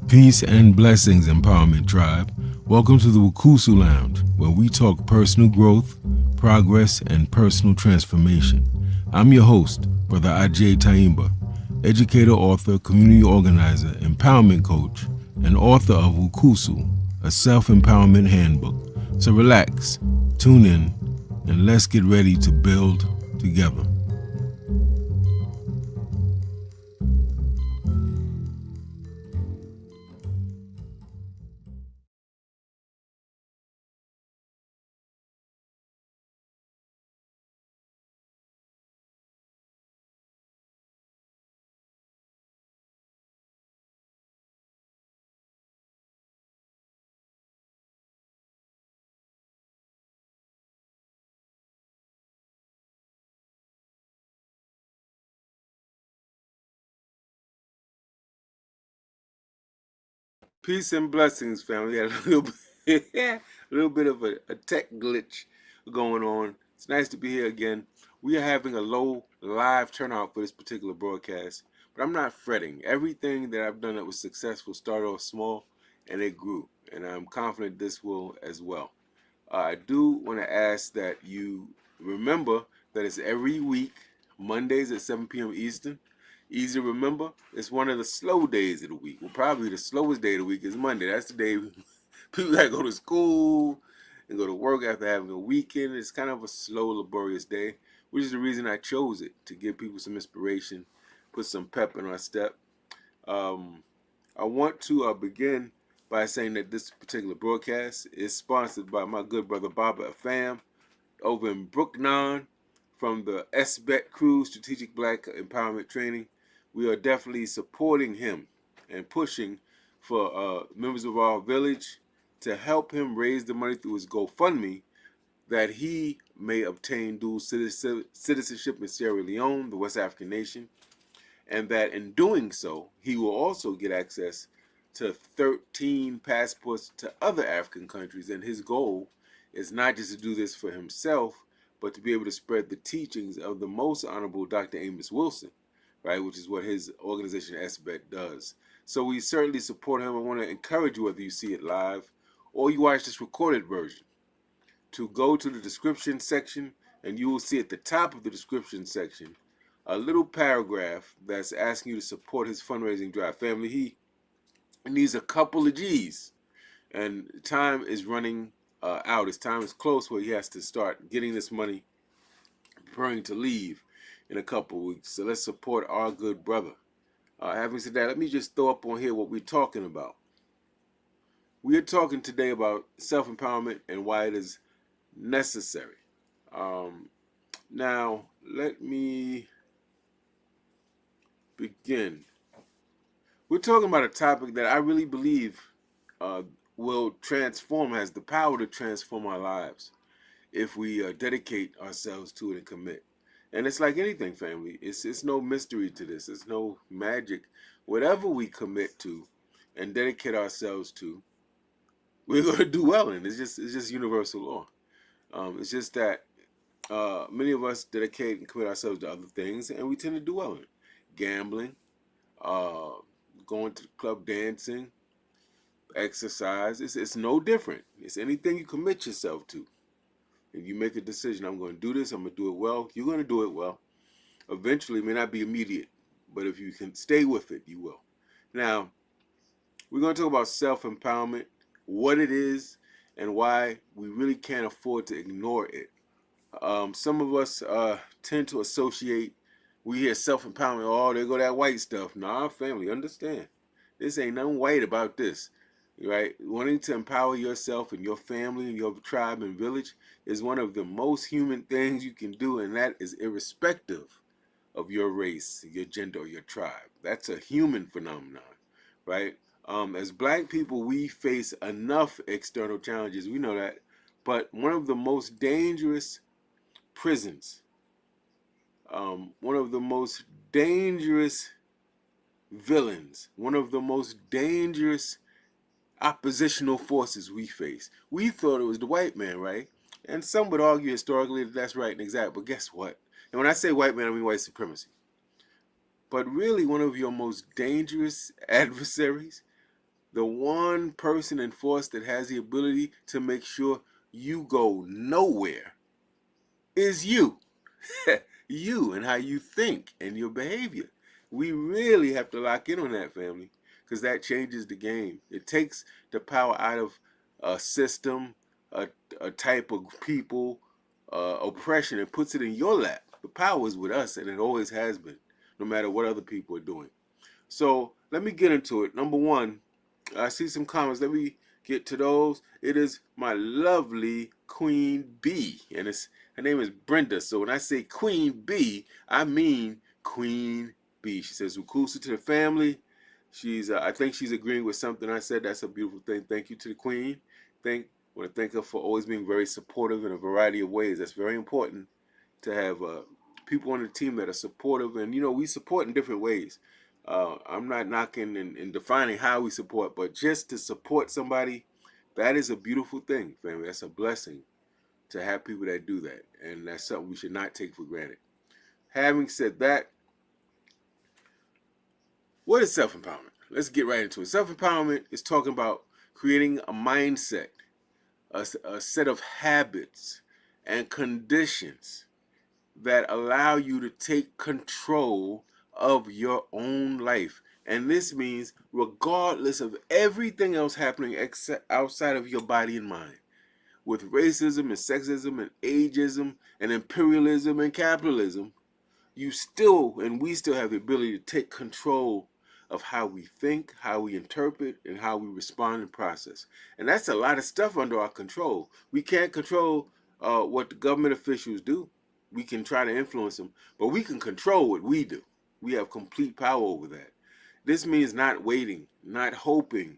Peace and blessings, Empowerment Tribe. Welcome to the WUCUSU Lounge, where we talk personal growth, progress, and personal transformation. I'm your host, Brother Ajay Taimba, educator, author, community organizer, empowerment coach, and author of WUCUSU, a self-empowerment handbook. So relax, tune in, and let's get ready to build together. Peace and blessings, family. We had a little bit of a tech glitch going on. It's nice to be here again. We are having a low live turnout for this particular broadcast, but I'm not fretting. Everything that I've done that was successful started off small and it grew, and I'm confident this will as well. I do want to ask that you remember that it's every week, Mondays at 7 p.m. Eastern. Easy to remember. It's one of the slow days of the week. Well, probably the slowest day of the week is Monday. That's the day people got to go to school and go to work after having a weekend. It's kind of a slow, laborious day, which is the reason I chose it, to give people some inspiration, put some pep in our step. I want to begin by saying that this particular broadcast is sponsored by my good brother Baba Fam over in Brooknon from the SBET Crew Strategic Black Empowerment Training. We are definitely supporting him and pushing for members of our village to help him raise the money through his GoFundMe that he may obtain dual citizenship in Sierra Leone, the West African nation, and that in doing so, he will also get access to 13 passports to other African countries. And his goal is not just to do this for himself, but to be able to spread the teachings of the most honorable Dr. Amos Wilson, right, which is what his organization SBET does. So we certainly support him. I want to encourage you, whether you see it live or you watch this recorded version, to go to the description section, and you will see at the top of the description section a little paragraph that's asking you to support his fundraising drive. Family, he needs a couple of G's, and time is running out. His time is close where he has to start getting this money, preparing to leave in a couple of weeks. So let's support our good brother. Having said that, let me just throw up on here what we're talking about. We are talking today about self-empowerment and why it is necessary. Now, let me begin. We're talking about a topic that I really believe will transform, has the power to transform our lives if we dedicate ourselves to it and commit. And it's like anything, family. It's no mystery to this. It's no magic. Whatever we commit to and dedicate ourselves to, we're going to do well in. It's just universal law. It's just that many of us dedicate and commit ourselves to other things, and we tend to do well in it. Gambling, going to the club, dancing, exercise. It's no different. It's anything you commit yourself to. If you make a decision, I'm going to do this, I'm going to do it well, you're going to do it well. Eventually, it may not be immediate, but if you can stay with it, you will. Now, we're going to talk about self-empowerment, what it is, and why we really can't afford to ignore it. Some of us tend to associate, we hear self-empowerment, oh, there go that white stuff. Nah, family, understand. This ain't nothing white about this, right? Wanting to empower yourself and your family and your tribe and village is one of the most human things you can do, and that is irrespective of your race, your gender, or your tribe. That's a human phenomenon, right? As black people, we face enough external challenges, we know that, but one of the most dangerous prisons, one of the most dangerous villains, one of the most dangerous oppositional forces we face. We thought it was the white man, right? And some would argue historically that that's right and exact, but guess what? And when I say white man, I mean white supremacy. But really, one of your most dangerous adversaries The one person in force that has the ability to make sure you go nowhere is you. You and how you think and your behavior. We really have to lock in on that, family, because that changes the game. It takes the power out of a system, a, a type of people, oppression, and puts it in your lap. The power is with us, and it always has been, no matter what other people are doing. So let me get into it. Number one, I see some comments. Let me get to those. It is my lovely Queen B, and her name is Brenda. So when I say Queen B, I mean Queen B. She says WUCUSU to the family. I think she's agreeing with something I said. That's a beautiful thing. Thank you to the Queen. I want to thank her for always being very supportive in a variety of ways. That's very important to have people on the team that are supportive, and we support in different ways. I'm not knocking and defining how we support, but just to support somebody, that is a beautiful thing, family. That's a blessing to have people that do that, and that's something we should not take for granted. Having said that, what is self-empowerment? Let's get right into it. Self-empowerment is talking about creating a mindset, a set of habits and conditions that allow you to take control of your own life. And this means regardless of everything else happening outside of your body and mind, with racism and sexism and ageism and imperialism and capitalism, we still have the ability to take control of how we think, how we interpret, and how we respond and process. And that's a lot of stuff under our control. We can't control what the government officials do. We can try to influence them, but we can control what we do. We have complete power over that. This means not waiting, not hoping,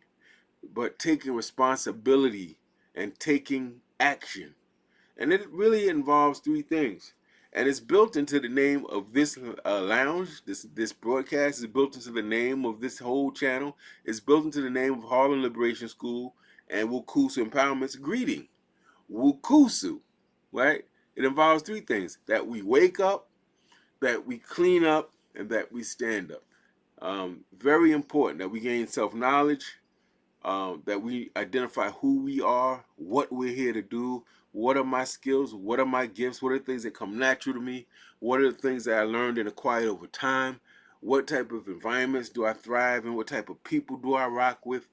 but taking responsibility and taking action. And it really involves three things. And it's built into the name of this lounge. This broadcast is built into the name of this whole channel. It's built into the name of Harlem Liberation School and WUCUSU Empowerment's greeting. WUCUSU, right? It involves three things: that we wake up, that we clean up, and that we stand up. Very important that we gain self-knowledge, that we identify who we are, what we're here to do, what are my skills, what are my gifts, what are the things that come natural to me, what are the things that I learned and acquired over time, what type of environments do I thrive in, what type of people do I rock with,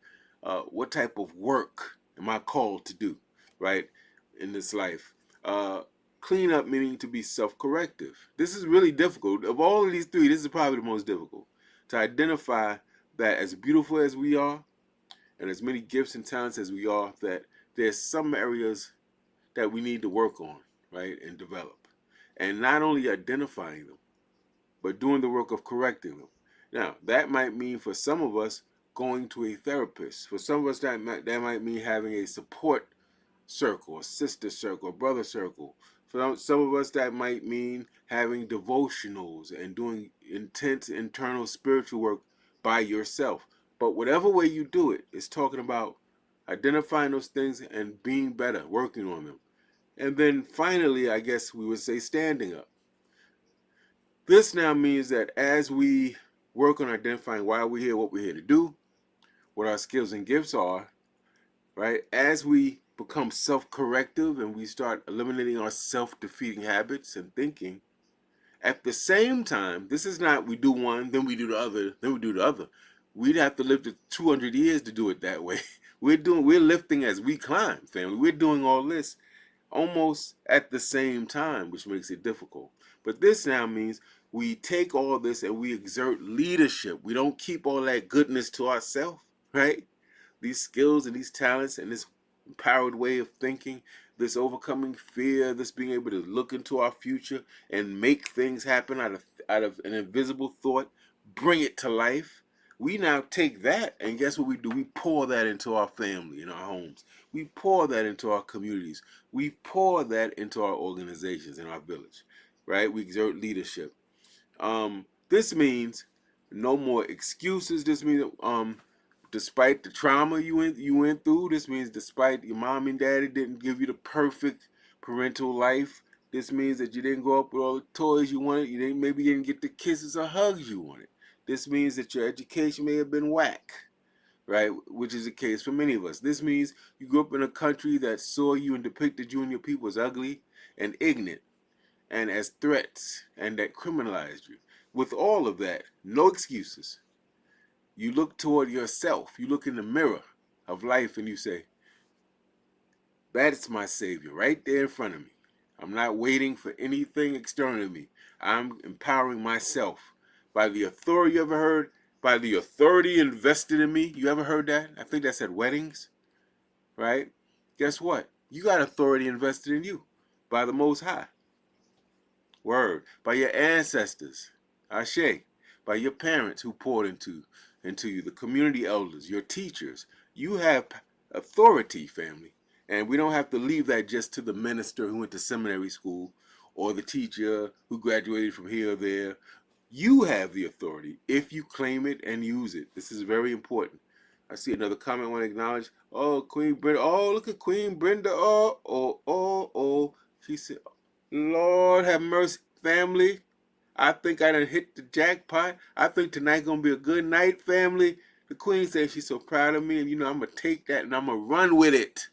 what type of work am I called to do, right, in this life. Clean up meaning to be self-corrective. This is really difficult. Of all of these three, this is probably the most difficult. To identify that as beautiful as we are, and as many gifts and talents as we are, that there's some areas that we need to work on, right, and develop. And not only identifying them, but doing the work of correcting them. Now, that might mean for some of us going to a therapist. For some of us, that might mean having a support circle, a sister circle, a brother circle. For some of us, that might mean having devotionals and doing intense internal spiritual work by yourself. But whatever way you do it, it's talking about identifying those things and being better, working on them. And then finally, I guess we would say standing up. This now means that as we work on identifying why we're here, what we're here to do, what our skills and gifts are, right? As we become self-corrective and we start eliminating our self-defeating habits and thinking, at the same time, this is not we do one, then we do the other, then we do the other. We'd have to live to 200 years to do it that way. We're lifting as we climb, family. We're doing all this almost at the same time, which makes it difficult. But this now means we take all this and we exert leadership. We don't keep all that goodness to ourselves, right? These skills and these talents and this empowered way of thinking, this overcoming fear, this being able to look into our future and make things happen out of an invisible thought, bring it to life. We now take that, and guess what we do? We pour that into our family, in our homes. We pour that into our communities. We pour that into our organizations, in our village, right? We exert leadership. This means no more excuses. This means despite the trauma you went through, this means despite your mom and daddy didn't give you the perfect parental life, this means that you didn't grow up with all the toys you wanted, maybe you didn't get the kisses or hugs you wanted. This means that your education may have been whack. right? Which is the case for many of us. This means you grew up in a country that saw you and depicted you and your people as ugly and ignorant and as threats, and that criminalized you. With all of that, no excuses. You look toward yourself. You look in the mirror of life and you say, that's my Savior right there in front of me. I'm not waiting for anything external to me. I'm empowering myself by the authority. You ever heard? By the authority invested in me. You ever heard that? I think that's at weddings, right? Guess what? You got authority invested in you by the Most High. Word. By your ancestors. Ashe. By your parents who poured into you, the community elders, your teachers. You have authority, family. And we don't have to leave that just to the minister who went to seminary school or the teacher who graduated from here or there. You have the authority if you claim it and use it. This is very important. I see another comment I want to acknowledge. Oh, Queen Brenda. Oh, look at Queen Brenda. Oh. She said, Lord have mercy, family. I think I done hit the jackpot. I think tonight gonna be a good night, family. The Queen says she's so proud of me, and you know I'm gonna take that and I'm gonna run with it.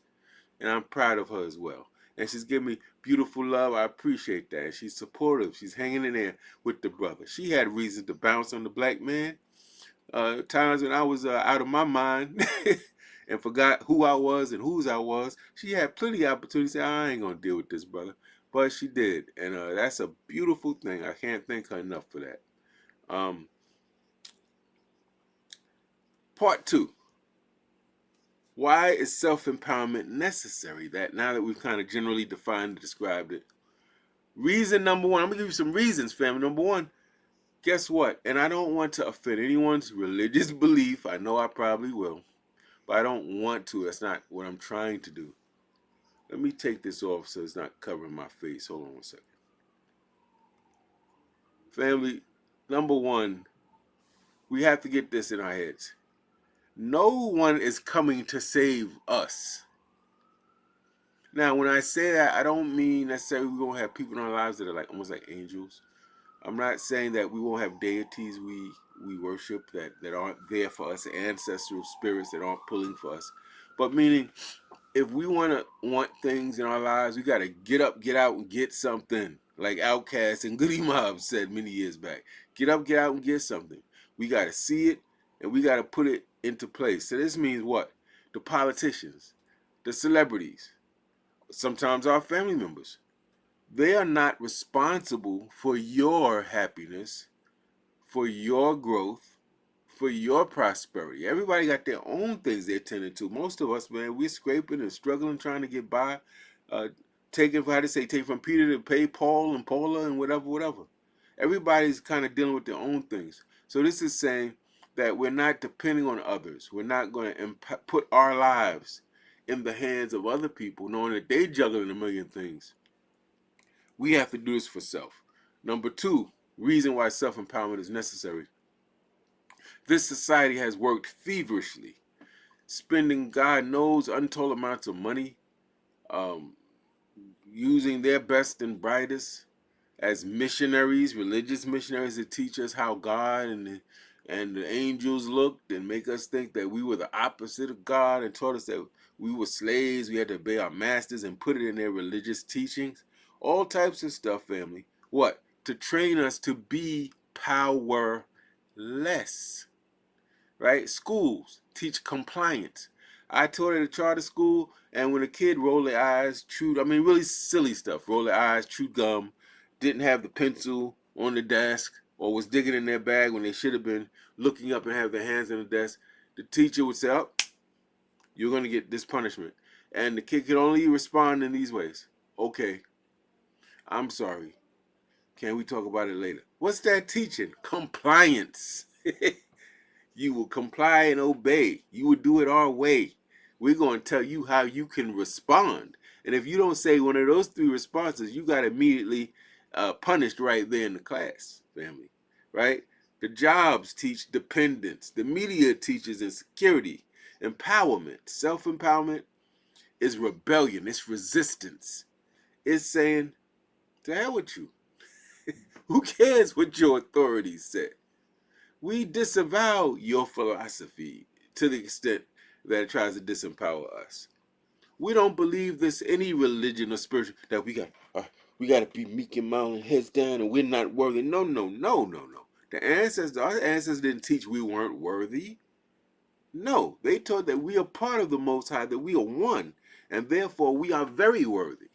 And I'm proud of her as well. And she's giving me beautiful love. I appreciate that. And she's supportive. She's hanging in there with the brother. She had reason to bounce on the black man. Times when I was out of my mind and forgot who I was and whose I was. She had plenty of opportunity to say, I ain't gonna deal with this brother. But she did. And that's a beautiful thing. I can't thank her enough for that. Part 2. Why is self-empowerment necessary? That now that we've kind of generally defined and described it. Reason number 1. I'm going to give you some reasons, family. Number 1, guess what? And I don't want to offend anyone's religious belief. I know I probably will. But I don't want to. That's not what I'm trying to do. Let me take this off so it's not covering my face. Hold on one second. Family, number 1, we have to get this in our heads. No one is coming to save us. Now, when I say that, I don't mean necessarily we're going to have people in our lives that are like almost like angels. I'm not saying that we won't have deities we worship that aren't there for us, ancestral spirits that aren't pulling for us. But meaning, if we want things in our lives, we got to get up, get out, and get something. Like Outkast and Goody Mob said many years back. Get up, get out, and get something. We got to see it, and we got to put it into place. So this means what? The politicians, the celebrities, sometimes our family members. They are not responsible for your happiness, for your growth, for your prosperity. Everybody got their own things they're tending to. Most of us, man, we're scraping and struggling, trying to get by. Take from Peter to pay Paul and Paula and whatever. Everybody's kind of dealing with their own things. So this is saying that we're not depending on others. We're not going to put our lives in the hands of other people, knowing that they juggling a million things. We have to do this for self. Number 2, reason why self-empowerment is necessary. This society has worked feverishly, spending God knows untold amounts of money, using their best and brightest as missionaries, religious missionaries, to teach us how God and the angels looked and make us think that we were the opposite of God, and taught us that we were slaves, we had to obey our masters, and put it in their religious teachings. All types of stuff, family. What? To train us to be powerless. Right? Schools teach compliance. I taught at a charter school, and when a kid rolled their eyes, really silly stuff, roll their eyes, chewed gum, didn't have the pencil on the desk, or was digging in their bag when they should have been looking up and have their hands on the desk, the teacher would say, oh, you're going to get this punishment. And the kid could only respond in these ways. Okay, I'm sorry. Can we talk about it later? What's that teaching? Compliance. You will comply and obey. You will do it our way. We're going to tell you how you can respond. And if you don't say one of those 3 responses, you got immediately punished right there in the class, family. Right? The jobs teach dependence. The media teaches insecurity. Empowerment, self-empowerment is rebellion. It's resistance. It's saying, to hell with you. Who cares what your authorities said? We disavow your philosophy. to the extent that it tries to disempower us. We don't believe this any religion or spiritual that we got to be meek and mild and heads down and we're not worthy. No, no, no, no, no. Our ancestors didn't teach we weren't worthy. No, they taught that we are part of the Most High, that we are one, and therefore we are very worthy.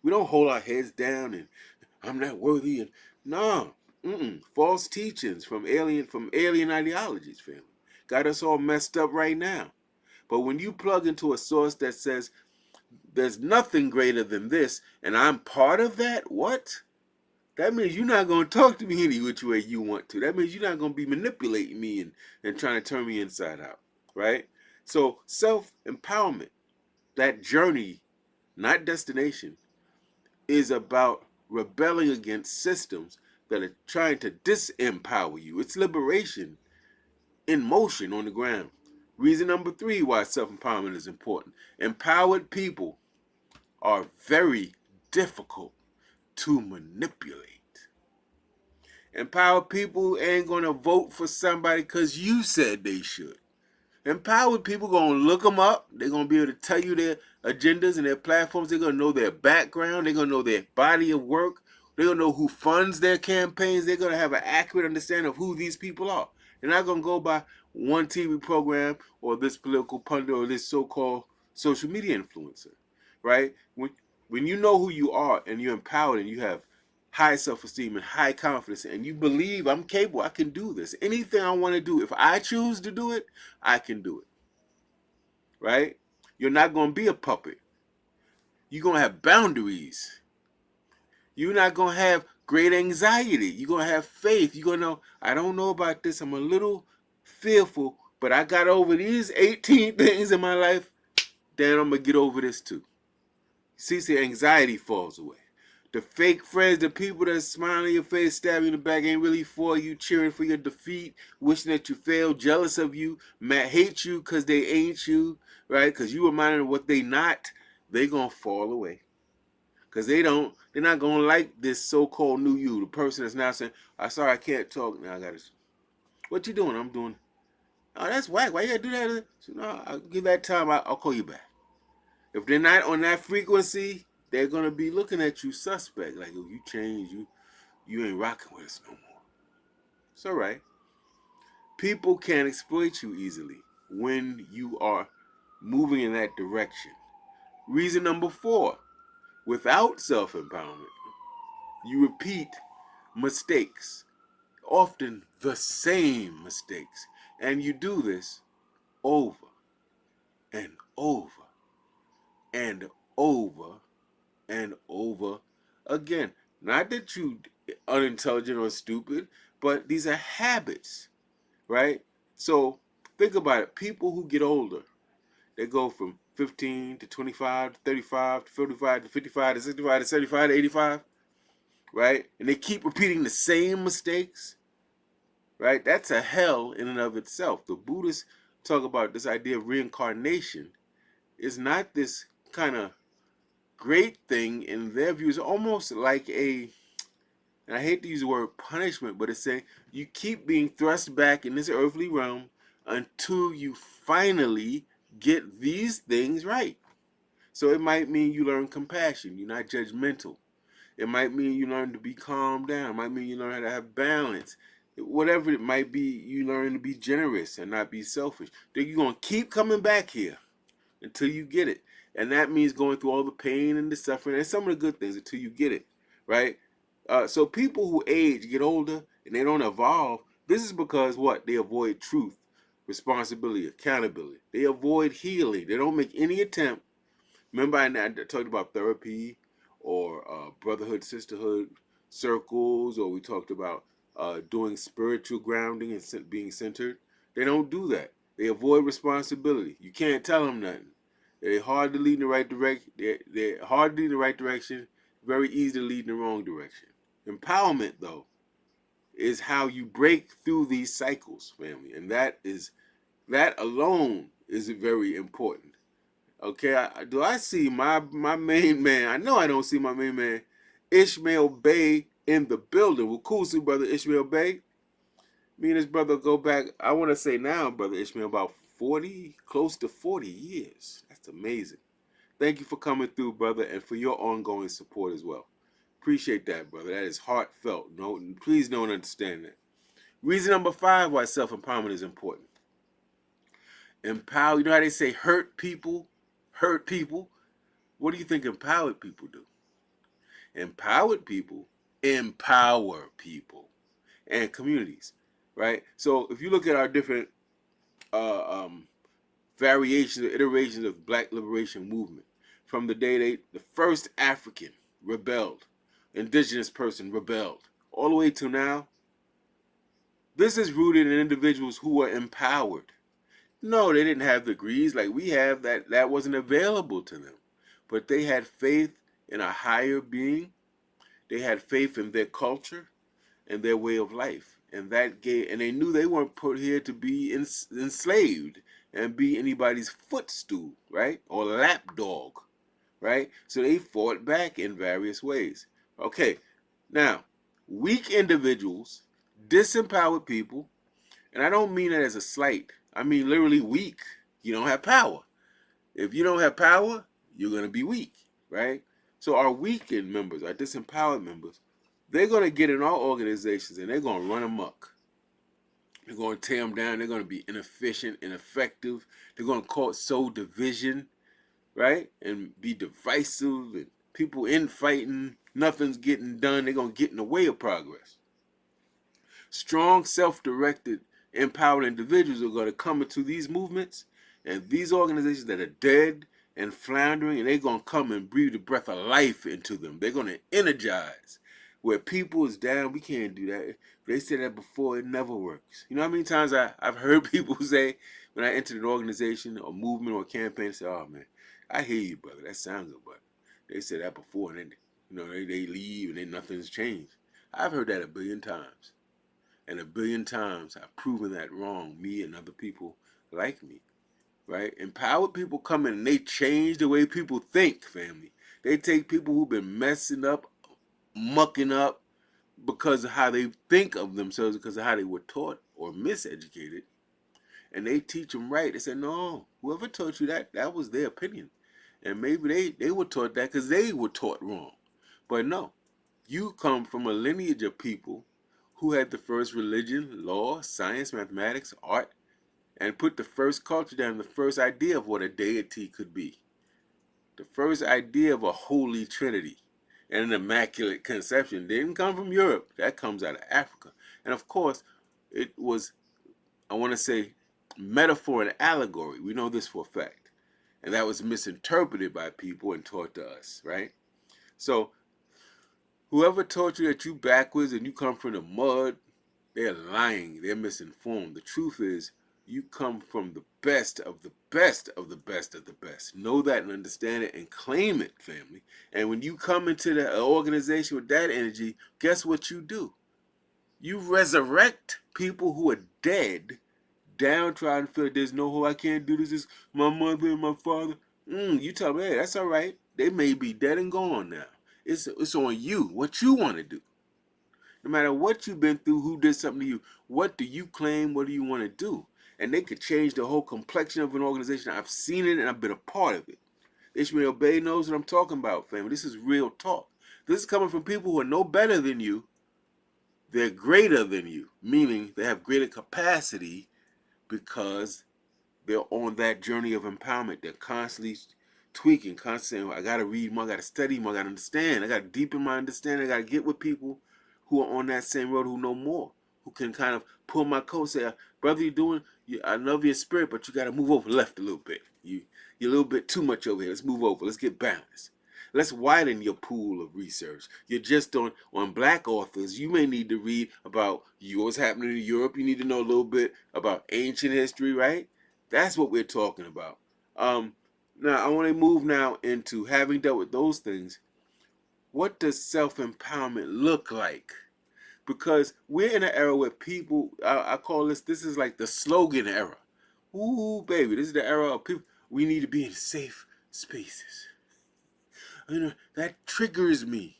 We don't hold our heads down and I'm not worthy and no, false teachings from alien ideologies, family, got us all messed up right now. But when you plug into a source that says there's nothing greater than this, and I'm part of that, what? That means you're not going to talk to me any which way you want to. That means you're not going to be manipulating me and trying to turn me inside out, right? So self-empowerment, that journey, not destination, is about rebelling against systems that are trying to disempower you. It's liberation in motion on the ground. Reason number 3 why self-empowerment is important. Empowered people are very difficult to manipulate. Empowered people ain't going to vote for somebody because you said they should. Empowered people going to look them up. They're going to be able to tell you their agendas and their platforms. They're going to know their background. They're going to know their body of work. They're going to know who funds their campaigns. They're going to have an accurate understanding of who these people are. They're not going to go by one TV program or this political pundit or this so-called social media influencer, right? When you know who you are and you're empowered and you have high self-esteem and high confidence and you believe I'm capable, I can do this. Anything I want to do, if I choose to do it, I can do it, right? You're not going to be a puppet. You're going to have boundaries. You're not going to have great anxiety. You're going to have faith. You're going to know, I don't know about this. I'm a little fearful, but I got over these 18 things in my life. Then I'm going to get over this too. See, anxiety falls away. The fake friends, the people that smile in your face, stab you in the back, ain't really for you, cheering for your defeat, wishing that you failed, jealous of you, hate you because they ain't you, right? Because you remind them of what they not, they going to fall away. Because they're not going to like this so-called new you, the person that's now saying, I'm sorry, I can't talk. Now I got to, what you doing? I'm doing, oh, that's whack. Why you got to do that? So, no, I'll give that time. I'll call you back. If they're not on that frequency, they're going to be looking at you suspect. Like, oh, you changed. You ain't rocking with us no more. It's all right. People can't exploit you easily when you are moving in that direction. Reason number 4, without self-empowerment, you repeat mistakes, often the same mistakes. And you do this over and over and over and over again. Not that you unintelligent or stupid, but these are habits, right? So think about it. People who get older, they go from 15 to 25 to 35 to 45 to 55 to 65 to 75 to 85, right? And they keep repeating the same mistakes, right? That's a hell in and of itself. The Buddhists talk about this idea of reincarnation. It's not this kind of great thing in their view. It's almost like and I hate to use the word punishment, but it's saying you keep being thrust back in this earthly realm until you finally get these things right. So it might mean you learn compassion. You're not judgmental. It might mean you learn to be calm down. It might mean you learn how to have balance. Whatever it might be, you learn to be generous and not be selfish. Then you're going to keep coming back here until you get it. And that means going through all the pain and the suffering and some of the good things until you get it, right? So people who age, get older, and they don't evolve, this is because what? They avoid truth, responsibility, accountability. They avoid healing. They don't make any attempt. Remember I talked about therapy or brotherhood, sisterhood circles, or we talked about doing spiritual grounding and being centered. They don't do that. They avoid responsibility. You can't tell them nothing. They're hard to lead in the right direction. They're hard to lead in the right direction. Very easy to lead in the wrong direction. Empowerment, though, is how you break through these cycles, family, and that alone is very important. Okay, do I see my main man? I know I don't see my main man, Ishmael Bey, in the building. WUCUSU brother Ishmael Bey. Me and his brother go back, I want to say now, brother Ishmael, about close to 40 years. That's amazing. Thank you for coming through, brother, and for your ongoing support as well. Appreciate that, brother. That is heartfelt. No, please don't understand that. Reason number 5 why self-empowerment is important. Empower, you know how they say hurt people hurt people? What do you think empowered people do? Empowered people empower people and communities, right? So if you look at our different variations or iterations of Black liberation movement, from the day the first African rebelled, indigenous person rebelled, all the way to now, this is rooted in individuals who were empowered. No, they didn't have degrees like we have. That wasn't available to them, but they had faith in a higher being. They had faith in their culture and their way of life, and they knew they weren't put here to be enslaved and be anybody's footstool, right, or lapdog, right? So they fought back in various ways. Okay, now weak individuals, disempowered people, and I don't mean it as a slight. I mean literally weak. You don't have power. If you don't have power, you're going to be weak, right? So our weakened members, our disempowered members, they're going to get in our organizations and they're going to run amok. They're going to tear them down. They're going to be inefficient, ineffective. They're going to sow division, right? And be divisive, and people infighting. Nothing's getting done. They're going to get in the way of progress. Strong, self-directed, empowered individuals are going to come into these movements and these organizations that are dead and floundering, and they're going to come and breathe the breath of life into them. They're going to energize. Where people is down, we can't do that. If they said that before, it never works. You know how many times I've heard people say when I entered an organization or movement or campaign, say, oh man, I hear you, brother. That sounds good, but they said that before, and then they leave and then nothing's changed. I've heard that 1 billion times. And 1 billion times I've proven that wrong, me and other people like me, right? Empowered people come in and they change the way people think, family. They take people who've been messing up, mucking up because of how they think of themselves, because of how they were taught or miseducated, and they teach them right. They say, no, whoever taught you that was their opinion. And maybe they were taught that because they were taught wrong. But no, you come from a lineage of people who had the first religion, law, science, mathematics, art, and put the first culture down, the first idea of what a deity could be. The first idea of a holy trinity and an immaculate conception didn't come from Europe. That comes out of Africa. And of course, it was, I want to say, metaphor and allegory. We know this for a fact. And that was misinterpreted by people and taught to us, right? So whoever taught you that you backwards and you come from the mud, they're lying. They're misinformed. The truth is, you come from the best of the best of the best of the best. Know that and understand it and claim it, family. And when you come into the organization with that energy, guess what you do? You resurrect people who are dead, downtrodden, feel like there's no hope, I can't do this, it's my mother and my father. You tell me, hey, that's all right. They may be dead and gone now. It's on you, what you want to do. No matter what you've been through, who did something to you, what do you claim, what do you want to do? And they could change the whole complexion of an organization. I've seen it and I've been a part of it. Ishmael Bay knows what I'm talking about, family. This is real talk. This is coming from people who are no better than you. They're greater than you, meaning they have greater capacity because they're on that journey of empowerment. They're constantly tweaking, constantly saying, I got to read more, I got to study more, I got to understand. I got to deepen my understanding. I got to get with people who are on that same road, who know more, who can kind of pull my coat, say, brother, I love your spirit, but you got to move over left a little bit. You're a little bit too much over here. Let's move over. Let's get balanced. Let's widen your pool of research. You're just on black authors. You may need to read about what's happening in Europe. You need to know a little bit about ancient history, right? That's what we're talking about. Now, I want to move now into, having dealt with those things, what does self-empowerment look like? Because we're in an era where people, I call this is like the slogan era. Ooh, baby, this is the era of people, we need to be in safe spaces. That triggers me,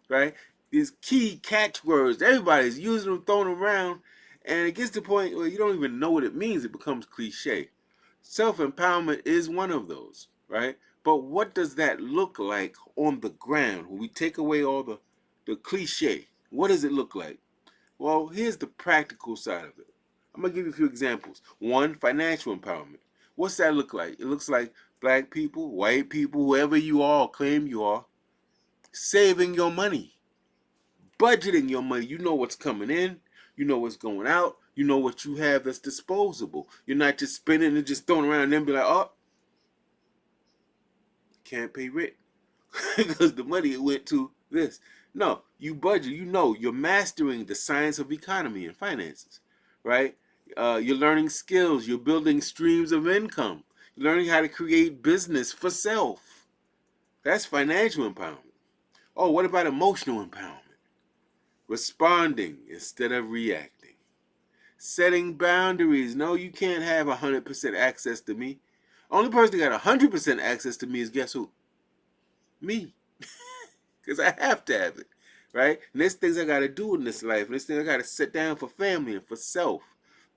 right? These key catchwords, everybody's using them, throwing them around, And it gets to the point where you don't even know what it means. It becomes cliche. Self-empowerment is one of those, right? But what does that look like on the ground when we take away all the cliche? What does it look like? Well, here's the practical side of it. I'm going to give you a few examples. One, financial empowerment. What's that look like? It looks like black people, white people, whoever you are or claim you are, saving your money, budgeting your money. You know what's coming in, you know what's going out, you know what you have that's disposable. You're not just spending and just throwing around and then be like, oh, can't pay rent because the money went to this. No, you budget. You know, you're mastering the science of economy and finances, right? You're learning skills. You're building streams of income. You're learning how to create business for self. That's financial empowerment. Oh, what about emotional empowerment? Responding instead of reacting. Setting boundaries. No, you can't have 100% access to me. Only person that got 100% access to me is guess who? Me. Because I have to have it, right? And there's things I got to do in this life. And there's things I got to sit down for family and for self.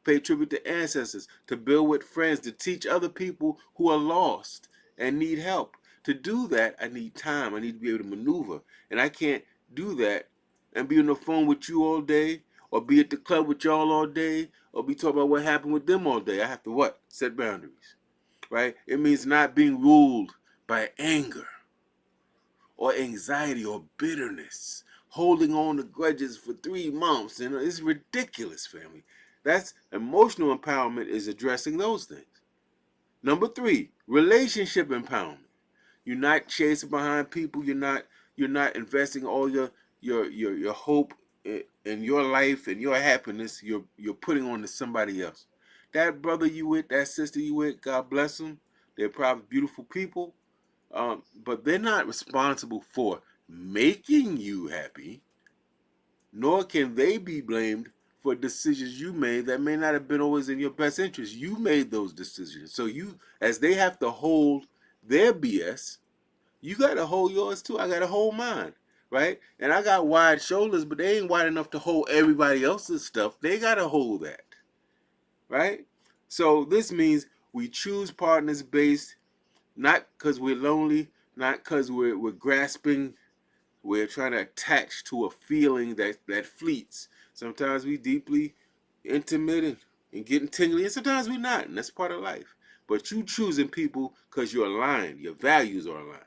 Pay tribute to ancestors, to build with friends, to teach other people who are lost and need help. To do that, I need time. I need to be able to maneuver. And I can't do that and be on the phone with you all day, or be at the club with y'all all day, or be talking about what happened with them all day. I have to what? Set boundaries, right? It means not being ruled by anger or anxiety or bitterness, holding on to grudges for 3 months. And it's ridiculous, family. That's emotional empowerment, is addressing those things. Number 3, relationship empowerment. You're not chasing behind people. You're not investing all your hope in your life and your happiness. You're putting on to somebody else. That brother you with, that sister you with, God bless them. They're probably beautiful people. But they're not responsible for making you happy, nor can they be blamed for decisions you made that may not have been always in your best interest. You made those decisions. So you, as they have to hold their BS, you got to hold yours too. I got to hold mine, right? And I got wide shoulders, but they ain't wide enough to hold everybody else's stuff. They got to hold that, right? So this means we choose partners based not because we're lonely, not because we're grasping, we're trying to attach to a feeling that fleets. Sometimes we deeply intimate and getting tingly, and sometimes we're not, and that's part of life. But you choosing people because you're aligned, your values are aligned,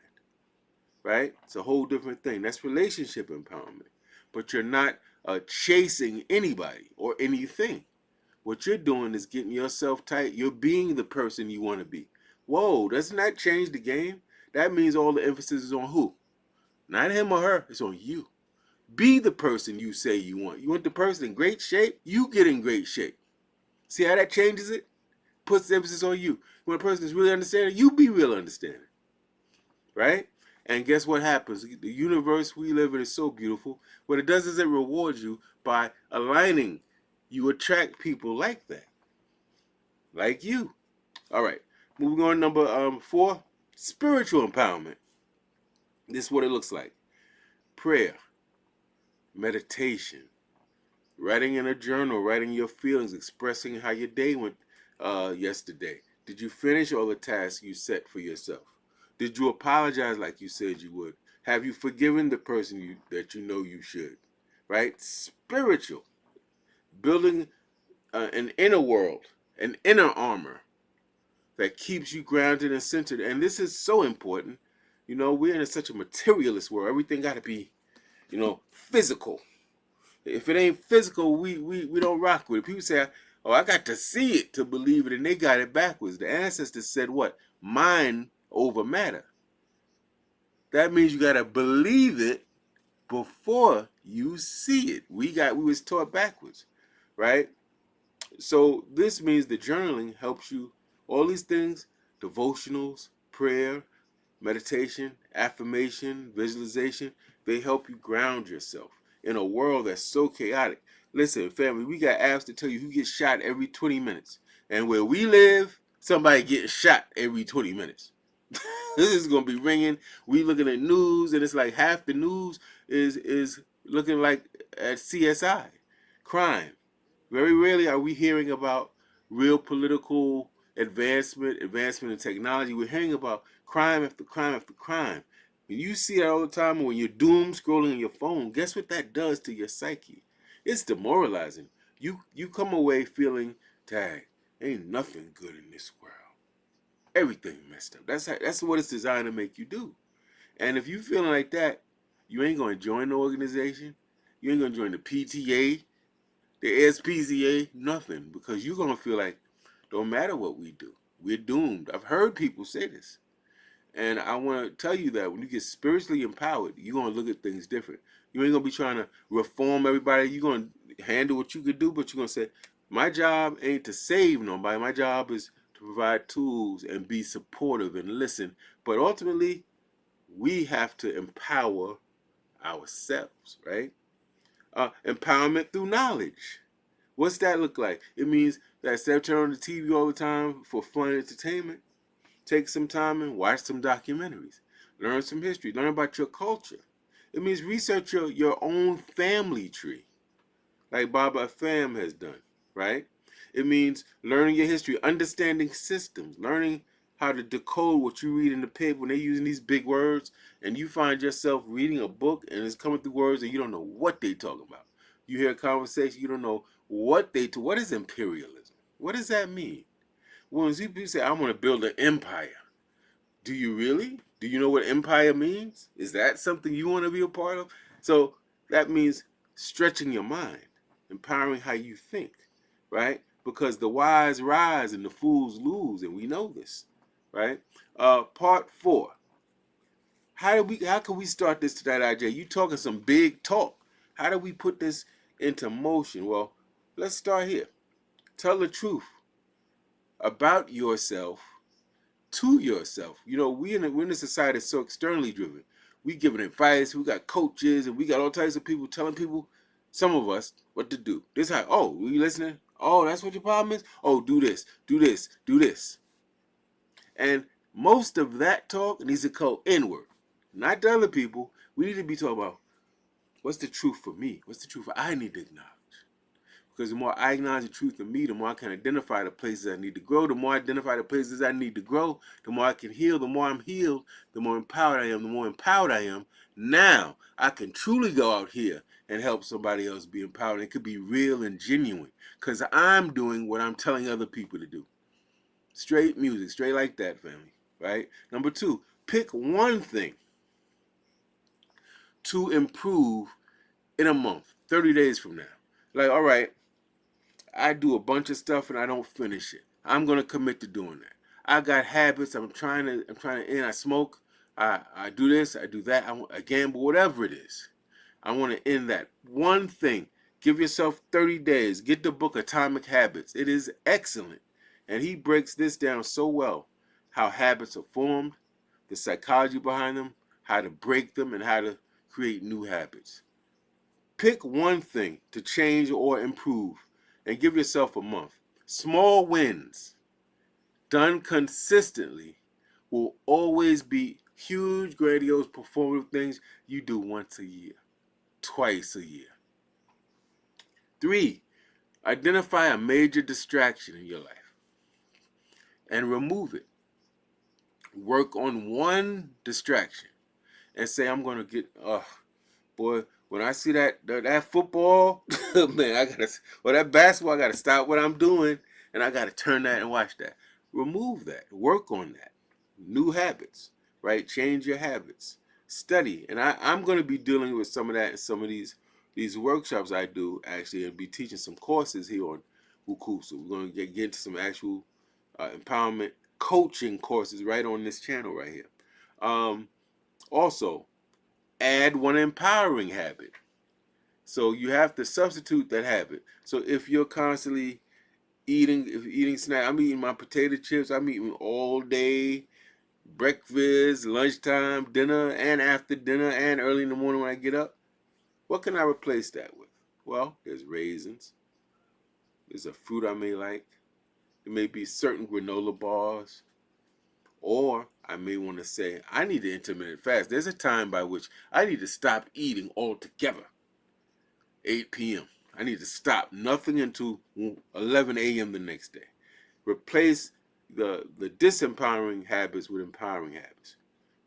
right? It's a whole different thing. That's relationship empowerment. But you're not chasing anybody or anything. What you're doing is getting yourself tight. You're being the person you want to be. Whoa, doesn't that change the game? That means all the emphasis is on who? Not him or her. It's on you. Be the person you say you want. You want the person in great shape? You get in great shape. See how that changes it? Puts the emphasis on you. When a person is really understanding, you be real understanding. Right? And guess what happens? The universe we live in is so beautiful. What it does is it rewards you by aligning. You attract people like that. Like you. All right. Moving on, number 4, spiritual empowerment. This is what it looks like. Prayer, meditation, writing in a journal, writing your feelings, expressing how your day went yesterday. Did you finish all the tasks you set for yourself? Did you apologize like you said you would? Have you forgiven the person that you know you should? Right? Spiritual, building an inner world, an inner armor that keeps you grounded and centered. And this is so important. You know, we're in such a materialist world. Everything got to be, physical. If it ain't physical, we don't rock with it. People say, oh, I got to see it to believe it, and they got it backwards. The ancestors said what? Mind over matter. That means you got to believe it before you see it. We was taught backwards, right? So this means the journaling helps you, all these things, devotionals, prayer, meditation, affirmation, visualization, they help you ground yourself in a world that's so chaotic. Listen, family, we got apps to tell you who gets shot every 20 minutes. And where we live, somebody gets shot every 20 minutes. This is going to be ringing. We looking at news, and it's like half the news is looking like at CSI, crime. Very rarely are we hearing about real political advancement in technology. We're hearing about crime after crime after crime. When you see it all the time, when you're doom scrolling on your phone, guess what that does to your psyche? It's demoralizing. You come away feeling, dang, ain't nothing good in this world. Everything messed up. That's what it's designed to make you do. And if you feeling like that, you ain't gonna join the organization. You ain't gonna join the PTA, the SPCA, nothing, because you're gonna feel like don't matter what we do, we're doomed. I've heard people say this, and I want to tell you that when you get spiritually empowered, you're gonna look at things different. You ain't gonna be trying to reform everybody. You're gonna handle what you could do, but you're gonna say, my job ain't to save nobody. My job is to provide tools and be supportive and listen. But ultimately, we have to empower ourselves, right? Empowerment through knowledge. What's that look like? It means that instead of turning on the TV all the time for fun and entertainment, take some time and watch some documentaries. Learn some history. Learn about your culture. It means research your own family tree, like Baba Fam has done, right? It means learning your history, understanding systems, learning how to decode what you read in the paper when they're using these big words, and you find yourself reading a book and it's coming through words and you don't know what they talking about. You hear a conversation, you don't know what they what is imperialism? What does that mean? When people say, I want to build an empire, do you really? Do you know what empire means? Is that something you want to be a part of? So that means stretching your mind, empowering how you think, right? Because the wise rise and the fools lose, and we know this, right? Part 4. How can we start this tonight, IJ? You talking some big talk. How do we put this into motion? Well, let's start here. Tell the truth about yourself to yourself. You know, we're in a society that's so externally driven. We giving advice, we got coaches, and we got all types of people telling people, some of us, what to do. This how, oh, you listening? Oh, that's what your problem is? Oh, do this, do this, do this. And most of that talk needs to go inward, not to other people. We need to be talking about what's the truth for me? What's the truth I need to acknowledge? Because the more I acknowledge the truth in me, the more I can identify the places I need to grow. The more I identify the places I need to grow, the more I can heal. The more I'm healed, the more empowered I am. The more empowered I am, now I can truly go out here and help somebody else be empowered. It could be real and genuine because I'm doing what I'm telling other people to do. Straight music, straight like that, family, right? Number 2, pick one thing to improve in a month, 30 days from now. Like, all right, I do a bunch of stuff and I don't finish it. I'm gonna commit to doing that. I got habits. I'm trying to end. I smoke. I do this. I do that. I gamble. Whatever it is, I want to end that one thing. Give yourself 30 days. Get the book Atomic Habits. It is excellent, and he breaks this down so well: how habits are formed, the psychology behind them, how to break them, and how to create new habits. Pick one thing to change or improve and give yourself a month. Small wins done consistently will always be huge, grandiose, performative things you do once a year, twice a year. 3, identify a major distraction in your life and remove it. Work on one distraction and say, I'm going to get, boy, when I see that football, man, that basketball, I gotta stop what I'm doing and I gotta turn that and watch that. Remove that. Work on that. New habits, right? Change your habits. Study, and I'm gonna be dealing with some of that in some of these workshops I do actually, and be teaching some courses here on WUCUSU. We're gonna get into some actual empowerment coaching courses right on this channel right here. Also, add one empowering habit. So you have to substitute that habit. So if you're constantly eating snack, I'm eating my potato chips, I'm eating all day, breakfast, lunchtime, dinner, and after dinner, and early in the morning when I get up. What can I replace that with? Well, there's raisins. There's a fruit I may like. It may be certain granola bars. Or I may want to say, I need to intermittent fast. There's a time by which I need to stop eating altogether. 8 p.m. I need to stop nothing until 11 a.m. the next day. Replace the disempowering habits with empowering habits,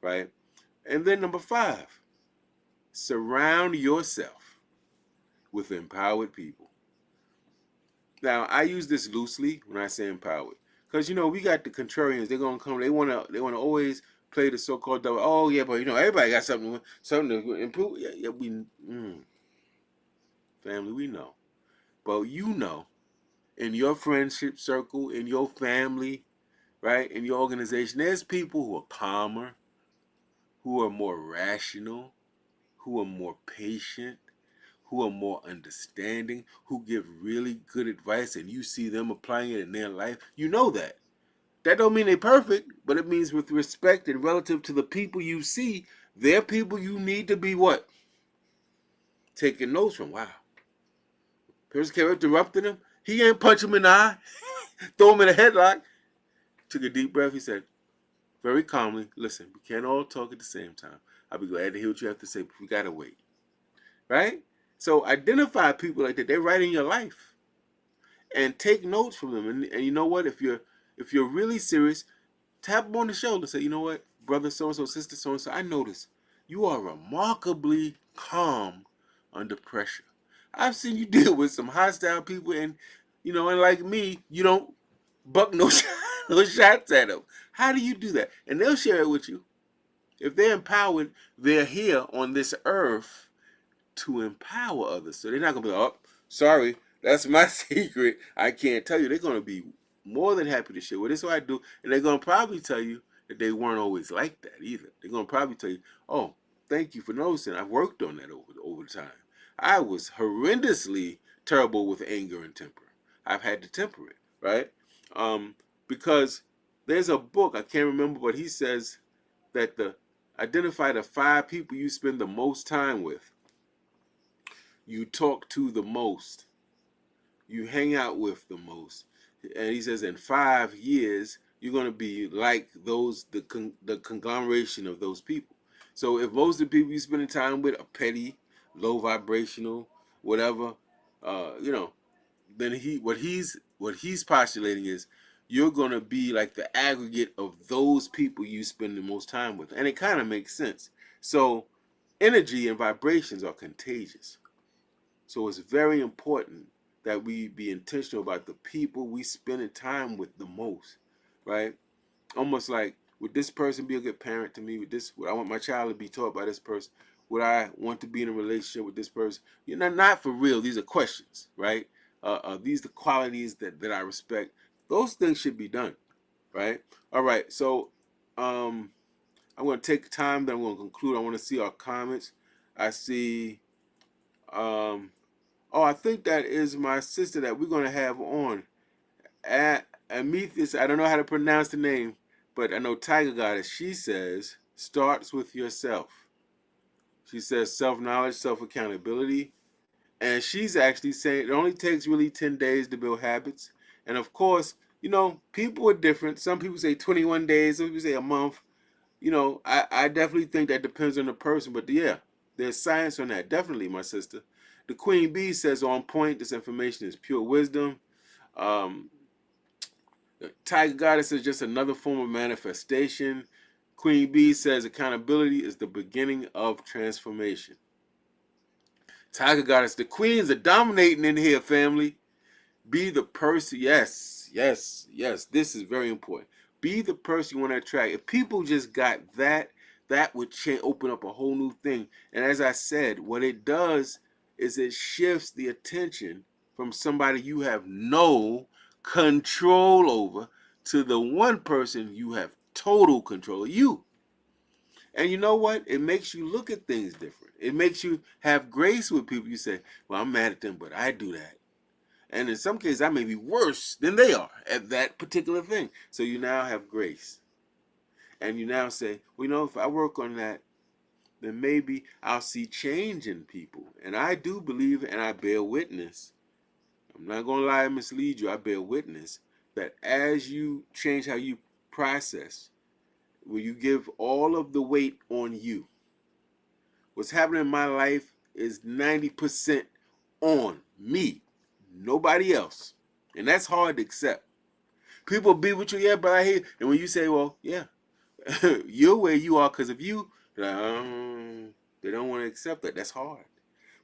right? And then number 5, surround yourself with empowered people. Now, I use this loosely when I say empowered, because we got the contrarians. They're gonna come. They wanna always play the so-called double. Oh yeah, but everybody got something to improve. Yeah, family, we know, but in your friendship circle, in your family, right, in your organization, there's people who are calmer, who are more rational, who are more patient, who are more understanding, who give really good advice, and you see them applying it in their life. You know that. That don't mean they're perfect, but it means with respect and relative to the people you see, they're people you need to be what? Taking notes from. Wow. Person kept interrupting him. He ain't punch him in the eye, throw him in a headlock. Took a deep breath. He said, very calmly, listen, we can't all talk at the same time. I'll be glad to hear what you have to say, but we gotta wait. Right? So identify people like that. They're right in your life. And take notes from them. And you know what? If you're really serious, tap them on the shoulder. Say, you know what, brother so-and-so, sister so-and-so, I notice you are remarkably calm under pressure. I've seen you deal with some hostile people, and like me, you don't buck no shots at them. How do you do that? And they'll share it with you. If they're empowered, they're here on this earth to empower others. So they're not going to be, oh, sorry, that's my secret, I can't tell you. They're going to be more than happy to share. Well, this is what I do. And they're going to probably tell you that they weren't always like that either. They're going to probably tell you, oh, thank you for noticing. I've worked on that over time. I was horrendously terrible with anger and temper. I've had to temper it, right? Because there's a book, I can't remember, but he says that identify the 5 people you spend the most time with, you talk to the most, you hang out with the most. And he says in 5 years, you're going to be like the conglomeration of those people. So if most of the people you're spending time with are petty, low vibrational, whatever, then what he's postulating is you're going to be like the aggregate of those people you spend the most time with. And it kind of makes sense. So energy and vibrations are contagious. So it's very important that we be intentional about the people we spend time with the most, right? Almost like, would this person be a good parent to me? Would I want my child to be taught by this person? Would I want to be in a relationship with this person? Not for real. These are questions, right? These are the qualities that I respect. Those things should be done, right? All right. So I'm going to take time. Then I'm going to conclude. I want to see our comments. I see. I think that is my sister that we're going to have on. Amethys, I don't know how to pronounce the name, but I know Tiger Goddess. She says, starts with yourself. She says self-knowledge, self-accountability. And she's actually saying it only takes really 10 days to build habits. And of course, people are different. Some people say 21 days, some people say a month. I definitely think that depends on the person. But yeah, there's science on that. Definitely, my sister. The Queen Bee says on point, this information is pure wisdom. Tiger Goddess is just another form of manifestation. Queen Bee says accountability is the beginning of transformation. Tiger Goddess, the queens are dominating in here, family. Be the person. Yes. This is very important. Be the person you want to attract. If people just got that would open up a whole new thing. And as I said, what it does is it shifts the attention from somebody you have no control over to the one person you have total control of, you. And you know what? It makes you look at things different. It makes you have grace with people. You say, well, I'm mad at them, but I do that. And in some cases, I may be worse than they are at that particular thing. So you now have grace. And you now say, well, if I work on that, then maybe I'll see change in people. And I do believe, and I bear witness, I'm not going to lie and mislead you, I bear witness that as you change how you process, when you give all of the weight on you, what's happening in my life is 90% on Me. Nobody else. And that's hard to accept. People be with you, yeah, but I hear. And when you say, well, yeah, you're where you are because of you, like, they don't want to accept that. That's hard.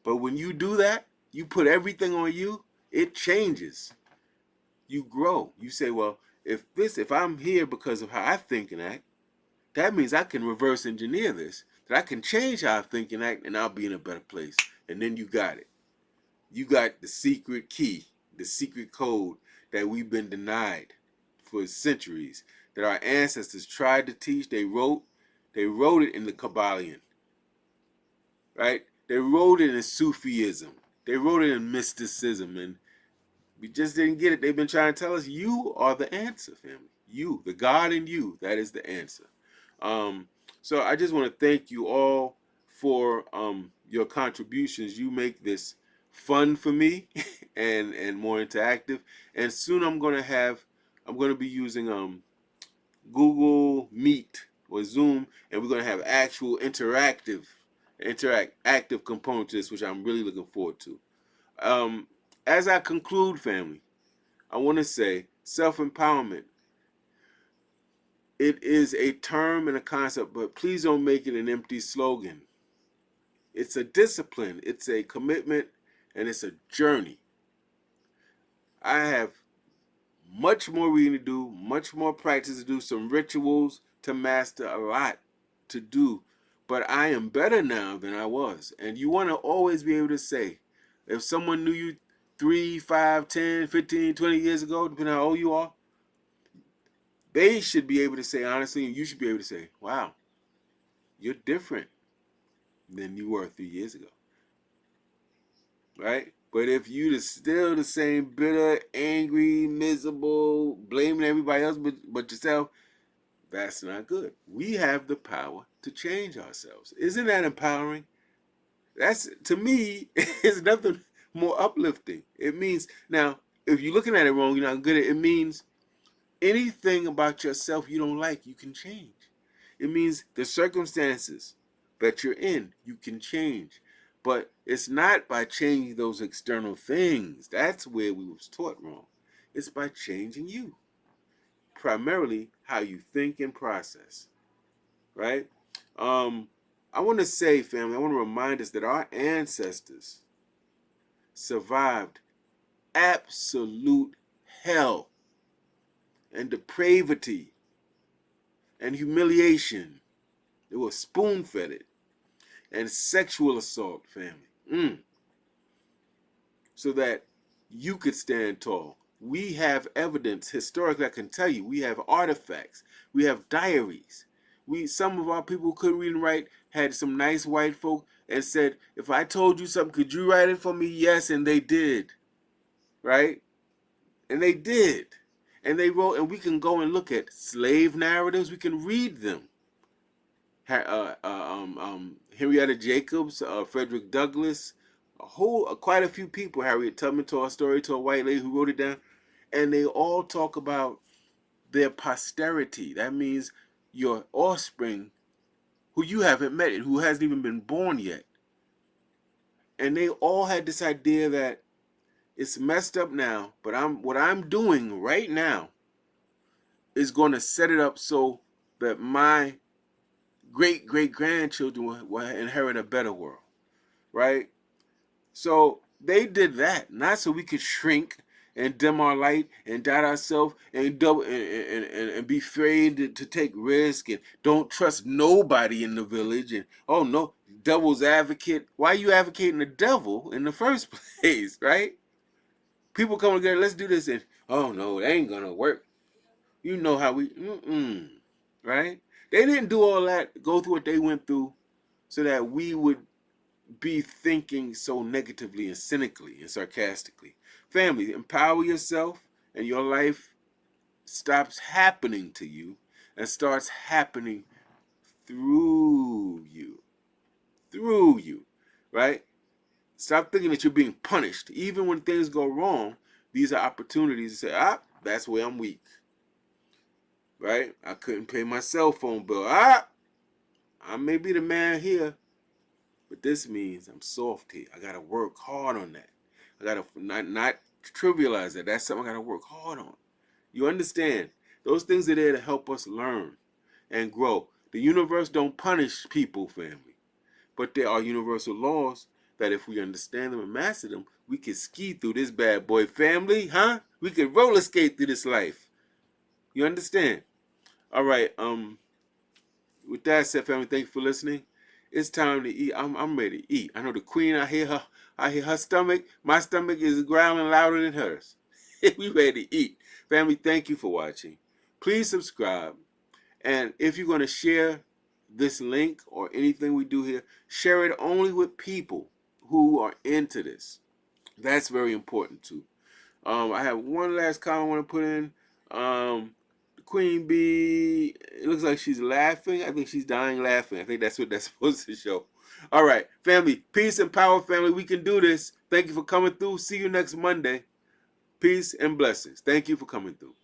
But when you do that, you put everything on you, it changes. You grow. You say, well, if I'm here because of how I think and act, that means I can reverse engineer this. That I can change how I think and act, and I'll be in a better place. And then you got it. You got the secret key, the secret code that we've been denied for centuries, that our ancestors tried to teach. They wrote it in the Kabbalion, right? They wrote it in Sufism. They wrote it in mysticism, and we just didn't get it. They've been trying to tell us you are the answer, family. You, the God in you, that is the answer. So I just want to thank you all for your contributions. You make this fun for me and more interactive. And soon I'm going to be using Google Meet or Zoom, and we're going to have actual interactive component to this, which I'm really looking forward to. As I conclude, family, I want to say self-empowerment. It is a term and a concept, but please don't make it an empty slogan. It's a discipline, it's a commitment, and it's a journey. I have much more reading to do, much more practice to do, some rituals to master, a lot to do. But I am better now than I was. And you want to always be able to say, if someone knew you 3, 5, 10, 15, 20 years ago, depending on how old you are, they should be able to say honestly, and you should be able to say, wow, you're different than you were 3 years ago. Right? But if you're still the same bitter, angry, miserable, blaming everybody else but yourself, that's not good. We have the power to change ourselves. Isn't that empowering? That's, to me, is nothing more uplifting. It means, now, if you're looking at it wrong, you're not good at it. It means anything about yourself you don't like, you can change. It means the circumstances that you're in, you can change. But it's not by changing those external things. That's where we was taught wrong. It's by changing you. Primarily how you think and process. Right? I want to say, family, I want to remind us that our ancestors survived absolute hell and depravity and humiliation. They were spoon-fed it. And sexual assault, family. So that you could stand tall. We have evidence historically, I can tell you. We have artifacts. We have diaries. Some of our people who couldn't read and write had some nice white folk and said, if I told you something, could you write it for me? Yes, and they did. Right? And they did. And they wrote, and we can go and look at slave narratives. We can read them. Henrietta Jacobs, Frederick Douglass, quite a few people. Harriet Tubman told a story to a white lady who wrote it down, and they all talk about their posterity. That means your offspring, who you haven't met, who hasn't even been born yet. And they all had this idea that it's messed up now, but what I'm doing right now is going to set it up so that my great-great-grandchildren will inherit a better world, right? So they did that, not so we could shrink and dim our light and doubt ourselves and be afraid to take risk and don't trust nobody in the village and, oh no, devil's advocate. Why are you advocating the devil in the first place, right? People come together, let's do this, and, oh no, it ain't gonna work. You know how we, right? They didn't do all that, go through what they went through so that we would be thinking so negatively and cynically and sarcastically. Family, empower yourself and your life stops happening to you and starts happening through you. Through you, right? Stop thinking that you're being punished. Even when things go wrong, these are opportunities to say, that's where I'm weak. Right? I couldn't pay my cell phone bill. I may be the man here, but this means I'm soft here. I got to work hard on that. I gotta not trivialize that. That's something I gotta work hard on. You understand? Those things are there to help us learn and grow. The universe don't punish people, family, but there are universal laws that if we understand them and master them, we can ski through this bad boy, family, huh? We can roller skate through this life. You understand? All right. With that said, family, thank you for listening. It's time to eat. I'm ready to eat. I know the queen. I hear her. I hear her stomach. My stomach is growling louder than hers. We ready to eat, family. Thank you for watching. Please subscribe, and if you're going to share this link or anything we do here, share it only with people who are into this. That's very important too. I have one last comment I want to put in. The queen bee, it looks like she's laughing. I think she's dying laughing. I think that's what that's supposed to show. All right, family, peace and power, family. We can do this. Thank you for coming through. See you next Monday. Peace and blessings. Thank you for coming through.